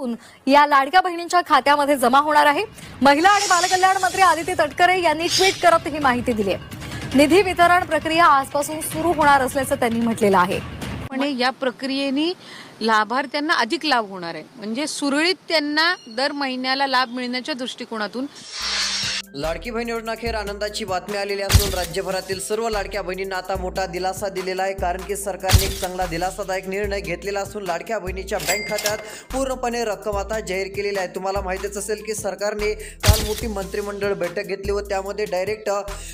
पासून या लाडक्या बहिणींच्या खात्यामध्ये जमा होणार आहे। महिला आणि बालकल्याण मंत्री आदिती तटकरे यांनी ट्विट करत ही माहिती दिली आहे। निधी वितरण प्रक्रिया आजपासून सुरू होणार असल्याचं त्यांनी म्हटलेलं आहे। पण या प्रक्रियेने लाभार्थ्यांना अधिक लाभ होणार आहे, म्हणजे सुरळीत त्यांना दर महिन्याला लाभ मिळण्याच्या दृष्टिकोनातून लाडकी बहीण योजना अखेर आनंदाची बातमी आलेली असून राज्यभरातील सर्व लाडक्या बहिणींना आता मोठा दिलासा दिलेला आहे। कारण की सरकारने एक चांगला दिलासादायक निर्णय घेतलेला असून लाडक्या बहिणीच्या बँक खात्यात पूर्णपणे रक्कम आता जाहीर केलेली आहे। तुम्हाला माहितीच असेल की सरकारने काल मोठी मंत्रिमंडळ बैठक घेतली व त्यामध्ये डायरेक्ट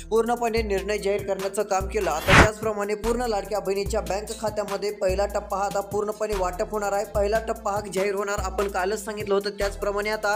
पूर्णपणे निर्णय जाहीर करण्याचं काम केलं। आता त्याचप्रमाणे पूर्ण लाडक्या बहिणीच्या बँक खात्यामध्ये पहिला टप्पा हा आता पूर्णपणे वाटप होणार आहे। पहिला टप्पा हा जाहीर होणार आपण कालच सांगितलं होतं। त्याचप्रमाणे आता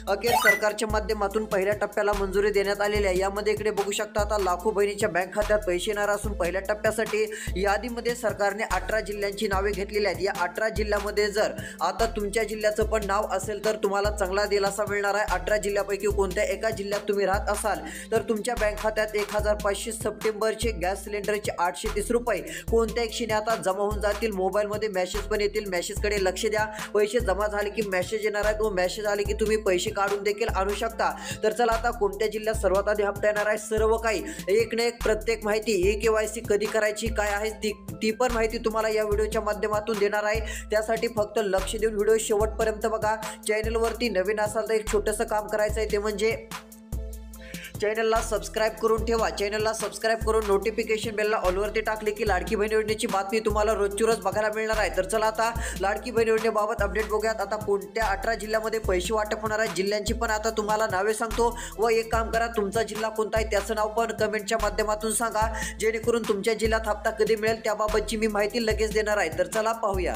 अखेर सरकारच्या माध्यमातून पहिल्या टप्प्याला मंजुरी देण्यात आलेली आहे। यामध्ये इकडे बघू शकता आता लाखो बहिणीच्या बँक खात्यात पैसे येणार असून पहिल्या टप्प्यासाठी यादीमध्ये सरकारने 18 जिल्ह्यांची नावे घेतलेली आहेत। या 18 जिल्ह्यामध्ये जर आता तुमच्या जिल्ह्याचं पण नाव असेल तर तुम्हाला चांगला दिलासा मिळणार आहे। 18 जिल्ह्यापैकी कोणत्या एका जिल्ह्यात तुम्ही राहत असाल तर तुमच्या बँक खात्यात 1500 सप्टेंबरचे गॅस सिलेंडरचे 830 रुपये कोणत्या क्षणी आता जमा होऊन जातील। मोबाईलमध्ये मेसेज पण येतील, मेसेजकडे लक्ष द्या। पैसे जमा झाले की मेसेज येणार आहेत व मेसेज आले की तुम्ही पैसे काढून देखील आणू शकता। तर चला आता कोणत्या जिल्ह्यात सर्वात आधी हप्ता येणार आहे सर्व काही एक ना एक प्रत्येक माहिती KYC कधी करायची काय आहे ती पण माहिती तुम्हाला या व्हिडिओच्या माध्यमातून देणार आहे। त्यासाठी फक्त लक्ष देऊन व्हिडिओ शेवटपर्यंत बघा। चॅनलवरती नवीन असाल तर एक छोटंसं काम करायचं आहे, ते म्हणजे चॅनलला सबस्क्राइब करून ठेवा। चॅनलला सबस्क्राइब करून नोटिफिकेशन बेलला ऑलवरती टाकले की लाडकी बहीण योजनेची बातमी तुम्हाला रोजची रोज बघायला मिळणार आहे। तर चला आता लाडकी बहीण योजनेबाबत अपडेट बघूयात। आता कोणत्या 18 जिल्ह्यामध्ये पैसे वाटप होणार आहे जिल्ह्यांची पण आता तुम्हाला नावे सांगतो व एक काम करा, तुमचा जिल्हा कोणता आहे त्याचं नाव पण कमेंटच्या माध्यमातून सांगा, जेणेकरून तुमच्या जिल्ह्यात हप्ता कधी मिळेल त्याबाबतची मी माहिती लगेच देणार आहे। तर चला पाहूया।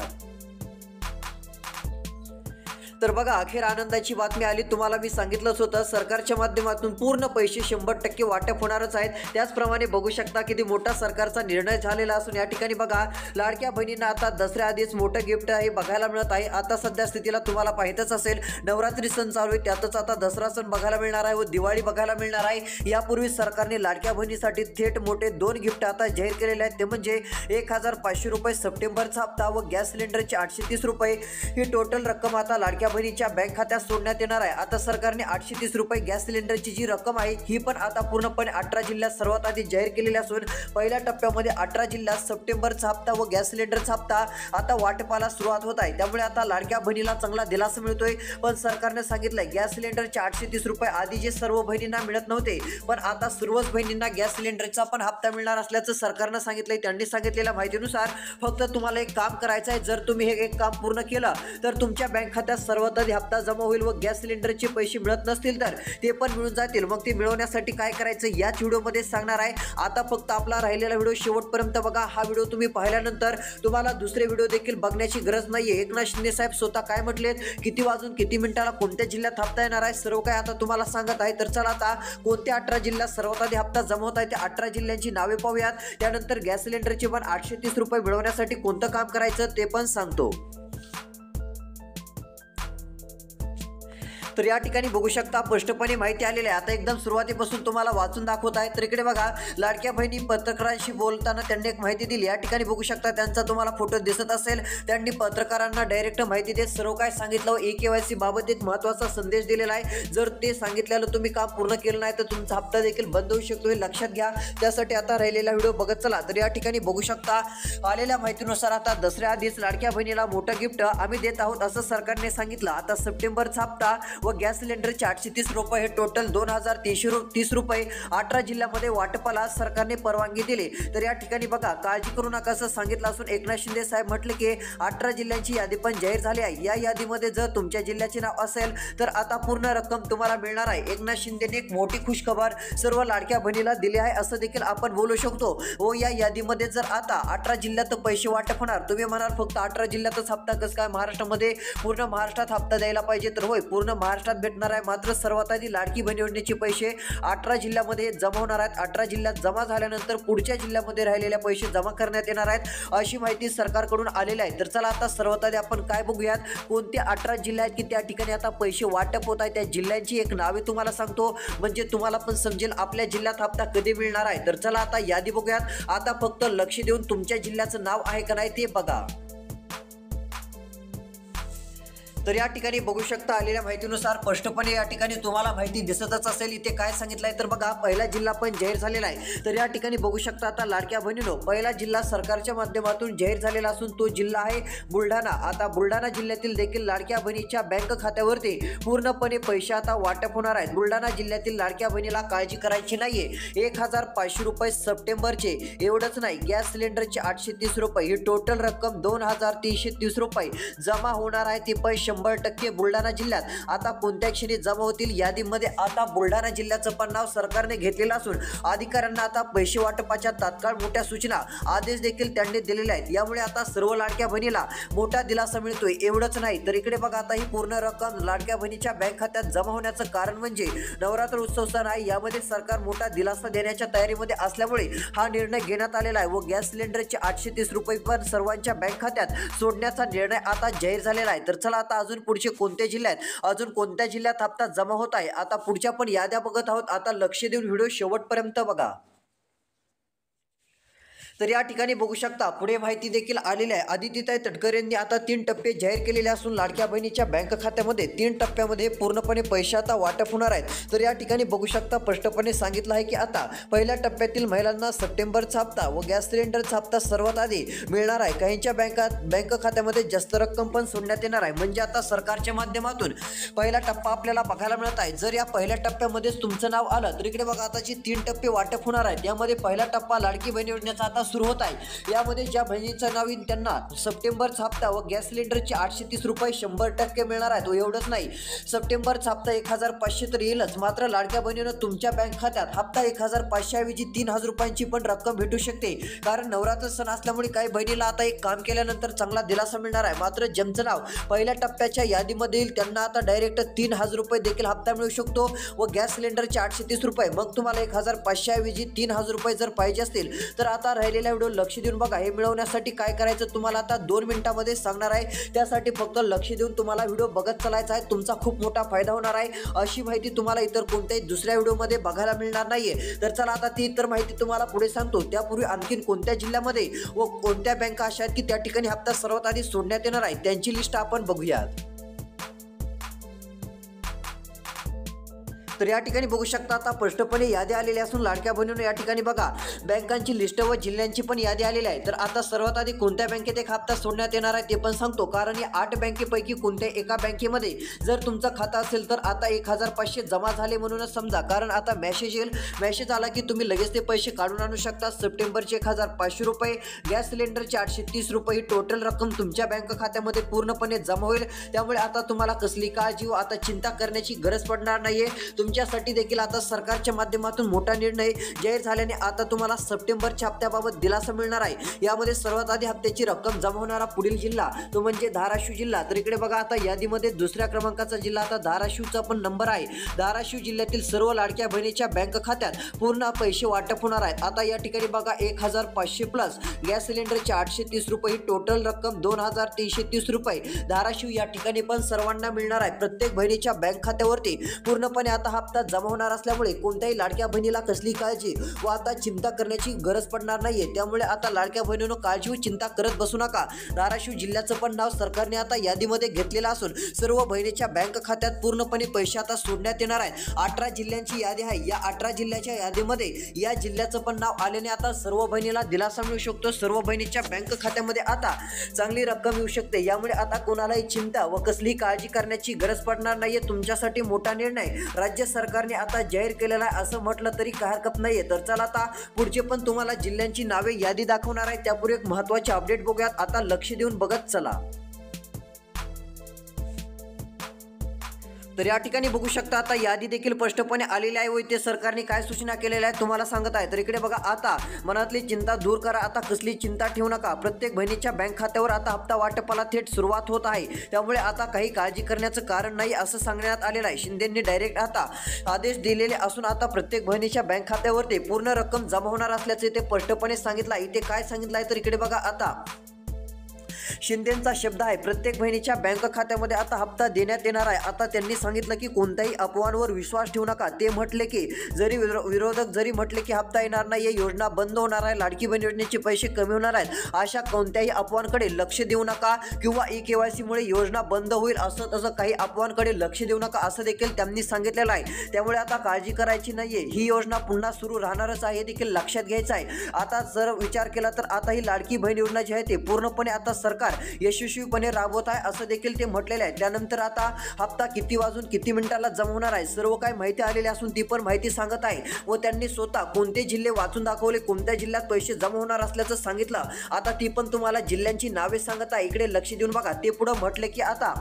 तर बघा अखेर आनंदाची बातमी आली। तुम्हाला मी सांगितलंच होतं सरकारच्या माध्यमातून पूर्ण पैसे 100% वाटप होणारच आहेत। त्याचप्रमाणे बघू शकता किती मोठा सरकारचा निर्णय झालेला असून या ठिकाणी बघा लाडक्या बहिणींना आता दसऱ्या आधीच मोठं गिफ्ट आहे बघायला मिळत आहे। आता सध्या स्थितीला तुम्हाला माहीतच असेल नवरात्री सण चालू आहे, त्यातच आता दसरा सण बघायला मिळणार आहे व दिवाळी बघायला मिळणार आहे। यापूर्वी सरकारने लाडक्या बहिणीसाठी थेट मोठे 2 गिफ्ट आता जाहीर केलेले आहेत, ते म्हणजे 1500 रुपये सप्टेंबरचा हप्ता व गॅस सिलेंडरचे 830 रुपये ही टोटल रक्कम आता लाडक्या बहिणीच्या बँक खात्यात सोडण्यात येणार आहे। आता सरकारने 830 रुपये गॅस सिलेंडरची जी रक्कम आहे ही पण आता पूर्णपणे 18 जिल्ह्यात सर्वात आधी जाहीर केलेली असून पहिल्या टप्प्यामध्ये 18 जिल्ह्यात सप्टेंबरचा हप्ता व गॅस सिलेंडरचा हप्ता आता वाटपाला सुरुवात होत आहे। त्यामुळे आता लाडक्या बहिणीला चांगला दिलासा मिळतोय। पण सरकारने सांगितलंय गॅस सिलेंडरचे 830 रुपये आधी जे सर्व बहिणींना मिळत नव्हते पण आता सर्वच बहिणींना गॅस सिलेंडरचा पण हप्ता मिळणार असल्याचं सरकारने सांगितलंय। त्यांनी सांगितलेल्या माहितीनुसार फक्त तुम्हाला एक काम करायचं आहे, जर तुम्ही हे एक काम पूर्ण केलं तर तुमच्या बँक खात्यात सर्वात आधी हप्ता जमा होईल व गॅस सिलेंडरचे पैसे मिळत नसतील तर ते पण मिळून जातील। मग ते मिळवण्यासाठी काय करायचं याच व्हिडिओमध्ये सांगणार आहे। आता फक्त आपला राहिलेला व्हिडिओ शेवटपर्यंत बघा। हा व्हिडिओ तुम्ही पाहिल्यानंतर तुम्हाला दुसरे व्हिडिओ देखील बघण्याची गरज नाहीये। एकनाथ शिंदे साहेब स्वतः काय म्हटलेत, किती वाजून किती मिनिटाला कोणत्या जिल्ह्यात हप्ता येणार आहे सर्व काय आता तुम्हाला सांगत आहे। तर चला आता कोणत्या 18 जिल्ह्यात सर्वात आधी हप्ता जमा होत आहे त्या 18 जिल्ह्यांची नावे पाहूयात। त्यानंतर गॅस सिलेंडरचे पण 830 रुपये मिळवण्यासाठी कोणतं काम करायचं ते पण सांगतो। तर या ठिकाणी बघू शकता स्पष्टपणे माहिती आलेली आहे। आता एकदम सुरुवातीपासून तुम्हाला वाचून दाखवत आहे। तर इकडे बघा लाडक्या बहिणी पत्रकारांशी बोलताना त्यांनी एक माहिती दिली। या ठिकाणी बघू शकता त्यांचा तुम्हाला फोटो दिसत असेल। त्यांनी पत्रकारांना डायरेक्ट माहिती देत सर्व काय सांगितलं व KYC बाबत एक महत्त्वाचा संदेश दिलेला आहे। जर ते सांगितलेलं तुम्ही काम पूर्ण केलं नाही तर तुमचा हप्ता देखील बंद होऊ शकतो, हे लक्षात घ्या। त्यासाठी आता राहिलेला व्हिडिओ बघत चला। तर या ठिकाणी बघू शकता आलेल्या माहितीनुसार आता दसऱ्या आधीच लाडक्या बहिणीला मोठं गिफ्ट आम्ही देत आहोत असं सरकारने सांगितलं। आता सप्टेंबरचा हप्ता व गॅस सिलेंडरचे 830 रुपये हे टोटल 2330 रुपये 18 जिल्ह्यामध्ये वाटपाला सरकारने परवानगी दिली। तर या ठिकाणी बघा काळजी करू नका असं सांगितलं असून एकनाथ शिंदे साहेब म्हटले की 18 जिल्ह्यांची यादी पण जाहीर झाली आहे। या यादीमध्ये जर तुमच्या जिल्ह्याचे नाव असेल तर आता पूर्ण रक्कम तुम्हाला मिळणार आहे। एकनाथ शिंदेने एक मोठी खुशखबर सर्व लाडक्या बहिणीला दिली आहे असं देखील आपण बोलू शकतो। व या यादीमध्ये जर आता 18 जिल्ह्यात पैसे वाटप होणार, तुम्ही म्हणाल फक्त 18 जिल्ह्यातच हप्ता कसं काय, महाराष्ट्रामध्ये पूर्ण महाराष्ट्रात हप्ता द्यायला पाहिजे। तर होय पूर्ण महाराष्ट्रात भेटणार आहे, मात्र सर्वात आधी लाडकी बहीण योजनेचे पैसे 18 जिल्ह्यामध्ये जमा होणार आहेत। 18 जिल्ह्यात जमा झाल्यानंतर पुढच्या जिल्ह्यामध्ये राहिलेल्या पैसे जमा करण्यात येणार आहेत अशी माहिती सरकारकडून आलेली आहे। तर चला आता सर्वात आधी आपण काय बघूयात, कोणते 18 जिल्हे आहेत की त्या ठिकाणी आता पैसे वाटप होत आहे, त्या जिल्ह्यांची एक नावे तुम्हाला सांगतो म्हणजे तुम्हाला पण समजेल आपल्या जिल्ह्यात हप्ता कधी मिळणार आहे। तर चला आता यादी बघूयात। आता फक्त लक्ष देऊन तुमच्या जिल्ह्याचं नाव आहे का नाही ते बघा। तर या ठिकाणी बघू शकता आलेल्या माहितीनुसार स्पष्टपणे या ठिकाणी तुम्हाला माहिती दिसतच असेल. इथे काय सांगितलंय तर बघा, पहिला जिल्हा पण जाहीर झालेला आहे. तर या ठिकाणी बघू शकता आता लाडक्या बहिणीनो, पहिला जिल्हा सरकारच्या माध्यमातून जाहीर झालेला असून तो जिल्हा आहे बुलढाणा. आता बुलढाणा जिल्ह्यातील देखील लाडक्या बहिणीच्या बँक खात्यावरती पूर्णपणे पैसे आता वाटप होणार आहेत. बुलढाणा जिल्ह्यातील लाडक्या बहिणीला काळजी करायची नाहीये. 1,500 रुपये सप्टेंबरचे, एवढंच नाही, गॅस सिलेंडरचे 830 रुपये ही टोटल रक्कम 2,330 रुपये जमा होणार आहे. ती पैसे 100% बुलढाणा जिल्ह्यात. आता कोणत्या क्षणी जमा होतील यादीमध्ये आता बुलढाणा जिल्ह्याचं पण नाव सरकारने घेतलेलं असून अधिकाऱ्यांना आता पैसे वाटपाच्या तात्काळ मोठ्या सूचना आदेश देखील त्यांनी दिलेले आहेत. यामुळे आता सर्व लाडक्या बहिणीला मोठा दिलासा मिळतोय. एवढंच नाही तर इकडे बघा, आता ही पूर्ण रक्कम लाडक्या बहिणीच्या बँक खात्यात जमा होण्याचं कारण म्हणजे नवरात्र उत्सव सण आहे. यामध्ये सरकार मोठा दिलासा देण्याच्या तयारीमध्ये असल्यामुळे हा निर्णय घेण्यात आलेला आहे व गॅस सिलेंडरचे 830 रुपये पण सर्वांच्या बँक खात्यात सोडण्याचा निर्णय आता जाहीर झालेला आहे. तर चला आता अजून पुढचे कोणत्या जिल्ह्यात, अजून कोणत्या जिल्ह्यात हप्ता जमा होत आहे, आता पुढच्या पण याद्या बघत आहोत. आता लक्ष देऊन व्हिडिओ शेवटपर्यंत बघा. तर या ठिकाणी बघू शकता पुढे माहिती देखील आलेली आहे. आदित्यताई तटकरे यांनी आता 3 टप्पे जाहीर केलेले असून लाडक्या बहिणीच्या बँक खात्यामध्ये 3 टप्प्यामध्ये पूर्णपणे पैसे आता वाटप होणार आहेत. तर या ठिकाणी बघू शकता स्पष्टपणे सांगितलं आहे की आता पहिल्या टप्प्यातील महिलांना सप्टेंबरचा हप्ता व गॅस सिलेंडरचा हप्ता सर्वात आधी मिळणार आहे. काहींच्या बँक खात्यामध्ये जास्त रक्कम पण सोडण्यात येणार आहे. म्हणजे आता सरकारच्या माध्यमातून पहिला टप्पा आपल्याला बघायला मिळत आहे. जर या पहिल्या टप्प्यामध्येच तुमचं नाव आलं तर इकडे बघा, आताची 3 टप्पे वाटप होणार आहेत. यामध्ये पहिला टप्पा लाडकी बहीण योजनेचा आता सुरू होत आहे. यामध्ये ज्या बहिणीचं नाव येईल त्यांना सप्टेंबरचा हप्ता व गॅस सिलेंडरचे 830 रुपये 100% मिळणार आहेत. एवढंच नाही, सप्टेंबरचा हप्ता 1,500 तर येईलच, मात्र लाडक्या बहिणीनं तुमच्या बँक खात्यात हप्ता 1,500 ऐवजी 3,000 रुपयांची पण रक्कम भेटू शकते. कारण नवरात्र सण असल्यामुळे काही बहिणीला आता एक काम केल्यानंतर चांगला दिलासा मिळणार आहे. मात्र ज्यांचं नाव पहिल्या टप्प्याच्या यादीमध्ये येईल त्यांना आता डायरेक्ट 3,000 रुपये देखील हप्ता मिळू शकतो व गॅस सिलेंडरचे 830 रुपये. मग तुम्हाला 1,500 ऐवजी 3,000 रुपये जर पाहिजे असतील तर आता राहिलेल्या व्हिडिओ लक्ष देऊन बघा. हे मिळवण्यासाठी काय करायचं तुम्हाला आता 2 मिनिटांमध्ये सांगणार आहे. त्यासाठी फक्त लक्ष देऊन तुम्हाला व्हिडिओ बघत चालायचा आहे. तुमचा खूप मोठा फायदा होणार आहे. अशी माहिती तुम्हाला इतर कोणत्याही दुसऱ्या व्हिडिओमध्ये बघायला मिळणार नाहीये. तर चला आता ती इतर माहिती तुम्हाला पुढे सांगतो. त्यापूर्वी आणखीन कोणत्या जिल्ह्यामध्ये व कोणत्या बँका अशा आहेत की त्या ठिकाणी हप्ता सर्वात आधी सोडण्यात येणार आहे त्यांची लिस्ट आपण बघूयात. तर या ठिकाणी बघू शकता आता स्पष्टपणे यादी आलेली असून लाडक्या बहिणींनो या ठिकाणी बघा बँकांची लिस्ट व जिल्ह्यांची पण यादी आलेली आहे. तर आता सर्वात आधी कोणत्या बँकेत एक हप्ता सोडण्यात येणार आहे ते पण सांगतो. कारण या 8 बँकेपैकी कोणत्या एका बँकेमध्ये जर तुमचं खातं असेल तर आता 1,500 जमा झाले म्हणूनच समजा. कारण आता मेसेज येईल, मेसेज आला की तुम्ही लगेच ते पैसे काढून आणू शकता. सप्टेंबरचे 1,500 रुपये, गॅस सिलेंडरचे 830 रुपये ही टोटल रक्कम तुमच्या बँक खात्यामध्ये पूर्णपणे जमा होईल. त्यामुळे आता तुम्हाला कसली काळजी व आता चिंता करण्याची गरज पडणार नाहीये. तुमच्यासाठी देखील आता सरकारच्या माध्यमातून मोठा निर्णय जाहीर झाल्याने आता तुम्हाला सप्टेंबरच्या हप्त्याबाबत दिलासा मिळणार आहे. यामध्ये सर्वात आधी हप्त्याची रक्कम जमा होणारा पुढील जिल्हा तो म्हणजे धाराशिव जिल्हा. तर इकडे बघा आता यादीमध्ये दुसऱ्या क्रमांकाचा जिल्हा आता धाराशिवचा पण नंबर आहे. धाराशिव जिल्ह्यातील सर्व लाडक्या बहिणीच्या बँक खात्यात पूर्ण पैसे वाटप होणार आहेत. आता या ठिकाणी बघा 1,500 प्लस गॅस सिलेंडरचे 830 रुपये ही टोटल रक्कम 2,330 रुपये धाराशिव या ठिकाणी पण सर्वांना मिळणार आहे. प्रत्येक बहिणीच्या बँक खात्यावरती पूर्णपणे आता हप्ता जमा होणार असल्यामुळे कोणत्याही लाडक्या बहिणीला कसली काळजी व आता चिंता करण्याची गरज पडणार नाहीये. त्यामुळे आता लाडक्या बहिणींनो काळजी व चिंता करत बसू नका. धाराशिव जिल्ह्याचं पण नाव सरकारने आता यादीमध्ये घेतलेलं असून सर्व बहिणीच्या बँक खात्यात पूर्णपणे पैसे आता सोडण्यात येणार आहेत. 18 जिल्ह्यांची यादी आहे. या 18 जिल्ह्याच्या यादीमध्ये या जिल्ह्याचं पण नाव आल्याने आता सर्व बहिणीला दिलासा मिळू शकतो. सर्व बहिणीच्या बँक खात्यामध्ये आता चांगली रक्कम येऊ शकते. यामुळे आता कोणालाही चिंता व कसली काळजी करण्याची गरज पडणार नाहीये. तुमच्यासाठी मोठा निर्णय राज्य सरकारने आता जाहीर केलेला आहे असं म्हटलं तरी काही हरकत नाहीये. तर चला आता पुढचे पण तुम्हाला जिल्ह्यांची नावे यादी दाखवणार आहे. त्यापूर्वी एक महत्त्वाचे अपडेट बघूयात. आता लक्ष देऊन बघत चला. तर या ठिकाणी बघू शकता आता यादी देखील स्पष्टपणे आलेली आहे व इथे सरकारने काय सूचना केलेल्या आहेत तुम्हाला सांगत आहे. तर इकडे बघा आता मनातली चिंता दूर करा. आता कसली चिंता ठेवू नका. प्रत्येक बहिणीच्या बँक खात्यावर आता हप्ता वाटपाला थेट सुरुवात होत आहे. त्यामुळे आता काही काळजी करण्याचं कारण नाही असं सांगण्यात आलेलं आहे. शिंदेंनी डायरेक्ट आता आदेश दिलेले असून आता प्रत्येक बहिणीच्या बँक खात्यावरती पूर्ण रक्कम जमा होणार असल्याचे ते स्पष्टपणे सांगितलं आहे. इथे काय सांगितलं आहे तर इकडे बघा आता शिंदेंचा शब्द आहे, प्रत्येक बहिणीच्या बँक खात्यामध्ये आता हप्ता देण्यात येणार आहे. आता त्यांनी सांगितलं की कोणत्याही अफवांवर विश्वास ठेवू नका. ते म्हटले की जरी विरोधक जरी म्हटले की हप्ता येणार नाहीये, योजना बंद होणार आहे, लाडकी बहीण योजनेचे पैसे कमी होणार आहेत, अशा कोणत्याही अफवांकडे लक्ष देऊ नका किंवा ई-केवायसी मुळे योजना बंद होईल असं तसं काही अफवांकडे लक्ष देऊ नका असं देखील त्यांनी सांगितलेलं आहे. त्यामुळे आता काळजी करायची नाहीये. ही योजना पुन्हा सुरू राहणारच आहे हे देखील लक्षात घ्यायचं आहे. आता जर विचार केला तर आता ही लाडकी बहीण योजना जी आहे ते पूर्णपणे आता सरकार यशस्वीपणे राबवत आहे असं देखील ते म्हटलेलं आहे. त्यानंतर आता हप्ता किती वाजून किती मिनिटाला जमा होणार आहे सर्व काही माहिती आलेली असून ती पण माहिती सांगत आहे व त्यांनी स्वतः कोणते जिल्हे वाचून दाखवले, कोणत्या जिल्ह्यात पैसे जमा होणार असल्याचं सांगितलं. आता ती पण तुम्हाला जिल्ह्यांची नावे सांगत आहे. इकडे लक्ष देऊन बघा. ते पुढे म्हटले की आता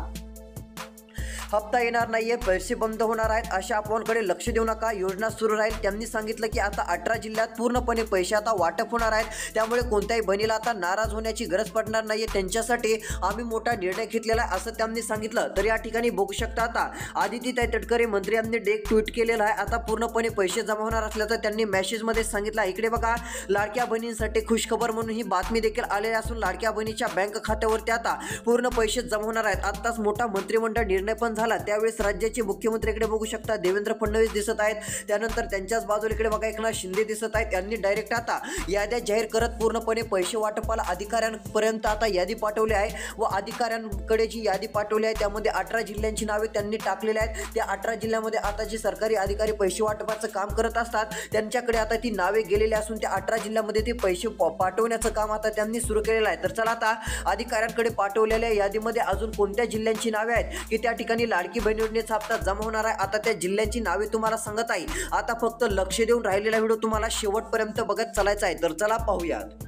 हप्ता येणार नाहीये, पैसे बंद होणार आहेत अशा अफवांकडे लक्ष देऊ नका, योजना सुरू राहील. त्यांनी सांगितलं की आता 18 जिल्ह्यात पूर्णपणे पैसे आता वाटप होणार आहेत. त्यामुळे कोणत्याही बहिणीला आता नाराज होण्याची गरज पडणार नाहीये. त्यांच्यासाठी आम्ही मोठा निर्णय घेतलेला आहे असं त्यांनी सांगितलं. तर या ठिकाणी बघू शकता आता आदितीताई तटकरे मंत्री यांनी एक ट्विट केलेलं आहे. आता पूर्णपणे पैसे जमा होणार असल्याचं त्यांनी मेसेजमध्ये सांगितलं. इकडे बघा, लाडक्या बहिणींसाठी खुशखबर म्हणून ही बातमी देखील आलेली असून लाडक्या बहिणीच्या बँक खात्यावरती आता पूर्ण पैसे जमा होणार आहेत. आताच मोठा मंत्रिमंडळ निर्णय पण झाला. त्यावेळेस राज्याचे मुख्यमंत्री इकडे बघू शकता देवेंद्र फडणवीस दिसत आहेत. त्यानंतर त्यांच्याच बाजूला इकडे बघा एकनाथ शिंदे दिसत आहेत. त्यांनी डायरेक्ट आता याद्या जाहीर करत पूर्णपणे पैसे वाटपाला अधिकाऱ्यांपर्यंत आता यादी पाठवली आहे व अधिकाऱ्यांकडे जी यादी पाठवली आहे त्यामध्ये 18 जिल्ह्यांची नावे त्यांनी टाकलेली आहेत. त्या 18 जिल्ह्यामध्ये आता जे सरकारी अधिकारी पैसे वाटपाचं काम करत असतात त्यांच्याकडे आता ती नावे गेलेली असून त्या 18 जिल्ह्यामध्ये ते पैसे पाठवण्याचं काम आता त्यांनी सुरू केलेलं आहे. तर चला आता अधिकाऱ्यांकडे पाठवलेल्या यादीमध्ये अजून कोणत्या जिल्ह्यांची नावे आहेत की त्या ठिकाणी लाडकी बहीण योजनेचा हप्ता जमा होणार आहे. आता त्या जिल्ह्यांची नावे तुम्हाला सांगत आहे. आता फक्त लक्ष देऊन राहिलेला व्हिडिओ तुम्हाला शेवटपर्यंत बघत चालायचा आहे. तर चला पाहूयात.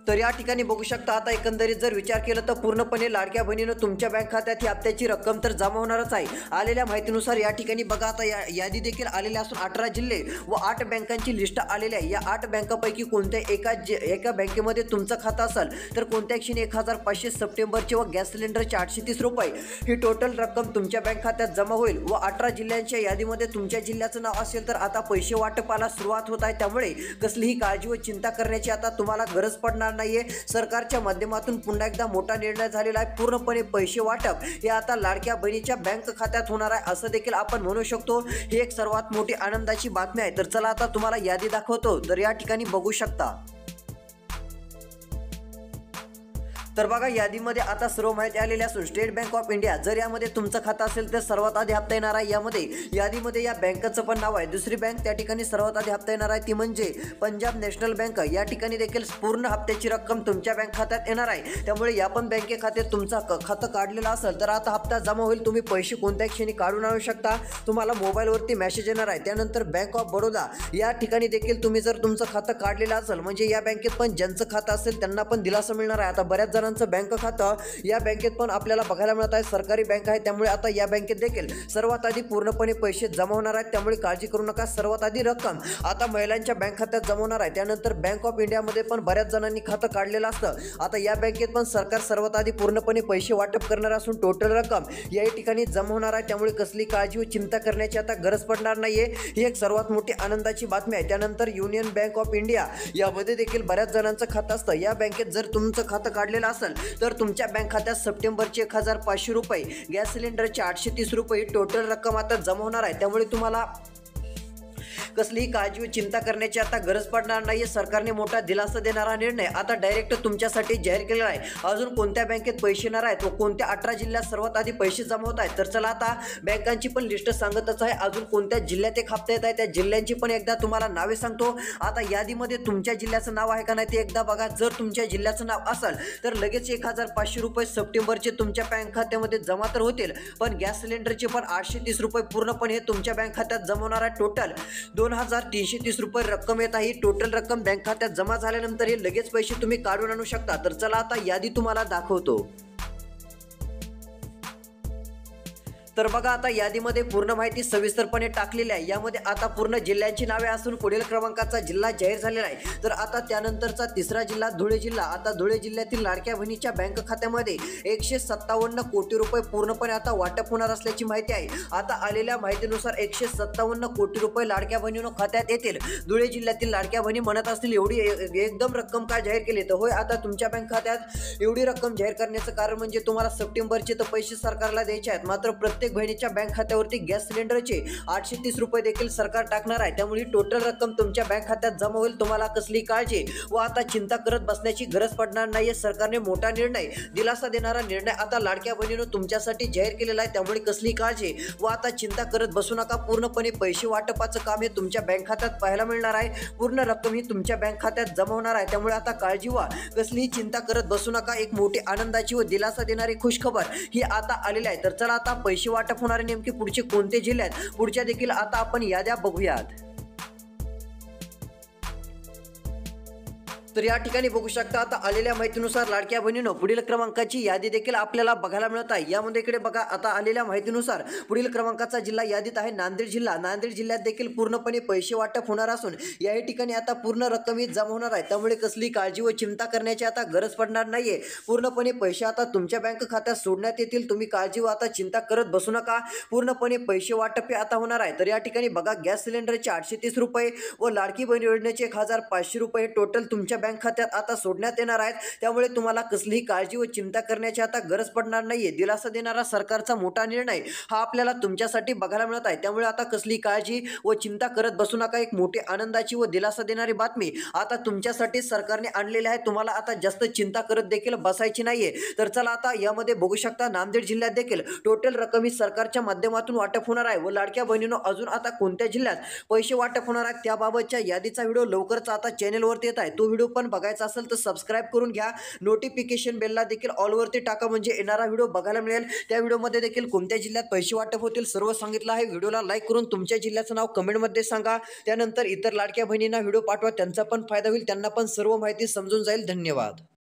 तर या ठिकाणी बघू शकता आता एकंदरीत जर विचार केला तर पूर्णपणे लाडक्या बहिणीनं तुमच्या बँक खात्यात ही हप्त्याची रक्कम तर जमा होणारच आहे. आलेल्या माहितीनुसार या ठिकाणी बघा आता यादी देखील आलेली असून 18 जिल्हे व 8 बँकांची लिस्ट आलेली आहे. या 8 बँकापैकी कोणत्या एका बँकेमध्ये तुमचं खातं असेल तर कोणत्या क्षणी 1500 सप्टेंबरचे व गॅस सिलेंडरचे 830 रुपये ही टोटल रक्कम तुमच्या बँक खात्यात जमा होईल व 18 जिल्ह्यांच्या यादीमध्ये तुमच्या जिल्ह्याचं नाव असेल तर आता पैसे वाटपाला सुरुवात होत आहे. त्यामुळे कसलीही काळजी व चिंता करण्याची आता तुम्हाला गरज पडणार नाहीये. सरकारच्या माध्यमातून पुन्हा एकदा मोठा निर्णय झालेला आहे. पूर्णपणे पैसे वाटप हे आता लाडक्या बहिणीच्या बँक खात्यात होणार आहे असं देखील आपण म्हणू शकतो. ही एक सर्वात मोठी आनंदाची बातमी आहे. तर चला आता तुम्हाला यादी दाखवतो. तर या ठिकाणी बघू शकता. तर बघा यादीमध्ये आता सर्व माहिती आलेली असून स्टेट बँक ऑफ इंडिया जर यामध्ये तुमचं खातं असेल तर सर्वात आधी हप्ता येणार आहे. यादीमध्ये या बँकेचं पण नाव आहे. दुसरी बँक त्या ठिकाणी सर्वात आधी हप्ता येणार आहे ती म्हणजे पंजाब नॅशनल बँक. या ठिकाणी देखील पूर्ण हप्त्याची रक्कम तुमच्या बँक खात्यात येणार आहे. त्यामुळे या पण बँके खात्यात तुमचं खातं काढलेलं असेल तर आता हप्ता जमा होईल. तुम्ही पैसे कोणत्या क्षणी काढून आणू शकता. तुम्हाला मोबाईलवरती मेसेज येणार आहे. त्यानंतर बँक ऑफ बडोदा या ठिकाणी देखील तुम्ही जर तुमचं खातं काढलेलं असेल म्हणजे या बँकेत पण ज्यांचं खातं असेल त्यांना पण दिलासा मिळणार आहे. आता बऱ्याच जणांचं बँक खातं या बँकेत पण आपल्याला बघायला मिळत आहे. सरकारी बँक आहे त्यामुळे आता या बँकेत देखील सर्वात आधी पूर्णपणे पैसे जमा होणार आहेत. त्यामुळे काळजी करू नका. सर्वात आधी रक्कम आता महिलांच्या बँक खात्यात जमा होणार आहे. त्यानंतर बँक ऑफ इंडियामध्ये पण बऱ्याच जणांनी खातं काढलेलं असतं. आता या बँकेत पण सरकार सर्वात आधी पूर्णपणे पैसे वाटप करणार असून टोटल रक्कम या ठिकाणी जमा होणार आहे. त्यामुळे कसली काळजी व चिंता करण्याची आता गरज पडणार नाहीये. ही एक सर्वात मोठी आनंदाची बातमी आहे. त्यानंतर युनियन बँक ऑफ इंडिया यामध्ये देखील बऱ्याच जणांचं खातं असतं. या बँकेत जर तुमचं खातं काढलेलं असेल तर तुमच्या बँक खात्यात सप्टेंबरचे 1500 रुपये, गॅस सिलेंडरचे 830 रुपये टोटल रक्कम आता जमा होणार आहे. त्यामुळे तुम्हाला कसलीही काळजी व चिंता करण्याची आता गरज पडणार नाहीये. सरकारने मोठा दिलासा देणारा निर्णय आता डायरेक्ट तुमच्यासाठी जाहीर केलेला आहे. अजून कोणत्या बँकेत पैसे येणार आहेत व कोणत्या 18 जिल्ह्यात सर्वात आधी पैसे जमा होत आहेत तर चला आता बँकांची पण लिस्ट सांगतच आहे. अजून कोणत्या जिल्ह्यात एक हप्ता येत आहे त्या जिल्ह्यांची पण एकदा तुम्हाला नावे सांगतो. आता यादीमध्ये तुमच्या जिल्ह्याचं नाव आहे का नाही ते एकदा बघा. जर तुमच्या जिल्ह्याचं नाव असेल तर लगेच 1500 रुपये सप्टेंबरचे तुमच्या बँक खात्यामध्ये जमा तर होतील. पण गॅस सिलेंडरचे पण 830 रुपये पूर्णपणे हे तुमच्या बँक खात्यात जमा होणार आहे. टोटल 2330 रुपये रक्कम येत आहे. टोटल रक्कम बँक खात्यात जमा झाल्यानंतर हे लगेच पैसे तुम्ही काढून आणू शकता. तर चला आता यादी तुम्हाला दाखवतो. तर बघा आता यादीमध्ये पूर्ण माहिती सविस्तरपणे टाकलेली आहे। यामध्ये आता पूर्ण जिल्ह्यांची नावे असून पुढील क्रमांकाचा जिल्हा जाहीर झालेला आहे। तर आता त्यानंतरचा तिसरा जिल्हा धुळे जिल्हा। आता धुळे जिल्ह्यातील लाडक्या बहिणीच्या बँक खात्यामध्ये 157 कोटी रुपये पूर्णपणे आता वाटप होणार असल्याची माहिती आहे। आता आलेल्या माहितीनुसार 157 कोटी रुपये लाडक्या बहिणींनो खात्यात येतील। धुळे जिल्ह्यातील लाडक्या बहिणी म्हणत असतील एवढी एकदम रक्कम का जाहीर केली, तर होय आता तुमच्या बँक खात्यात एवढी रक्कम जाहीर करण्याचं कारण म्हणजे तुम्हाला सप्टेंबरचे तर पैसे सरकारला द्यायचे आहेत। मात्र प्रत्येक बहिणीच्या बँक खात्यावरती गॅस सिलेंडरचे 830 रुपये देखील सरकार टाकणार आहे। त्यामुळे टोटल रक्कम तुमच्या बँक खात्यात जमा होईल। तुम्हाला कसली काळजी व आता चिंता करत बसण्याची गरज पडणार नाहीये। सरकारने मोठा निर्णय, दिलासा देणारा निर्णय आता लाडक्या बहिणींनो तुमच्यासाठी जाहीर केलेला आहे। त्यामुळे कसली काळजी व आता चिंता करत बसू नका। पूर्णपणे पैसे वाटपाचं काम हे तुमच्या बँक खात्यात पाहायला मिळणार आहे। पूर्ण रक्कम ही तुमच्या बँक खात्यात जमा होणार आहे। त्यामुळे आता काळजी वा कसलीही चिंता करत बसू नका। एक मोठी आनंदाची व दिलासा देणारी खुश खबर ही आता आलेली आहे। तर चला आता पैसे वाटप होणारे नेमके पुढचे कोणते जिल्हे आहेत, पुढच्या देखील आता आपण याद्या बघूयात। तर या ठिकाणी बघू शकता आता आलेल्या माहितीनुसार लाडक्या बहिणींनो पुढील क्रमांकाची यादी देखील आपल्याला बघायला मिळत आहे। यामध्ये इकडे बघा आता आलेल्या माहितीनुसार पुढील क्रमांकाचा जिल्हा यादीत आहे नांदेड जिल्हा। नांदेड जिल्ह्यात देखील पूर्णपणे पैसे वाटप होणार असून याही ठिकाणी आता पूर्ण रक्कम ही जमा होणार आहे। त्यामुळे कसली काळजी व चिंता करण्याची आता गरज पडणार नाहीये। पूर्णपणे पैसे आता तुमच्या बँक खात्यात सोडण्यात येतील। तुम्ही काळजी व आता चिंता करत बसू नका। पूर्णपणे पैसे वाटप हे आता होणार आहे। तर या ठिकाणी बघा गॅस सिलेंडरचे 830 रुपये व लाडकी बहीण योजनेचे 1500 रुपये टोटल तुमच्या बँक खात्यात आता सोडण्यात येणार आहेत। त्यामुळे तुम्हाला कसलीही काळजी व चिंता करण्याची आता गरज पडणार नाहीये। दिलासा देणारा सरकारचा मोठा निर्णय हा आपल्याला तुमच्यासाठी बघायला मिळत आहे। त्यामुळे आता कसली काळजी व चिंता करत बसू नका। एक मोठी आनंदाची व दिलासा देणारी बातमी आता तुमच्यासाठी सरकारने आणलेली आहे। तुम्हाला आता जास्त चिंता करत देखील बसायची नाहीये। तर चला आता यामध्ये बघू शकता नांदेड जिल्ह्यात देखील टोटल रक्कम ही सरकारच्या माध्यमातून वाटप होणार आहे। व लाडक्या बहिणींनो अजून आता कोणत्या जिल्ह्यात पैसे वाटप होणार आहेत त्याबाबतच्या यादीचा व्हिडिओ लवकरच आता चॅनेलवरती येत आहे। तो व्हिडिओ पण बघायचा असेल तर सबस्क्राइब करून घ्या। नोटिफिकेशन बेलला देखील ऑल वरती टाका म्हणजे येणारा व्हिडिओ बघायला मिळेल। त्या व्हिडिओमध्ये देखील कोणत्या जिल्ह्यात पैसे वाटप होतील सर्व सांगितलं आहे। व्हिडिओला लाईक करून तुमच्या जिल्ह्याचं नाव कमेंटमध्ये सांगा। त्यानंतर इतर लाडक्या बहिणींना व्हिडिओ पाठवा, त्यांचा पण फायदा होईल, त्यांना पण सर्व माहिती समजून जाईल। धन्यवाद।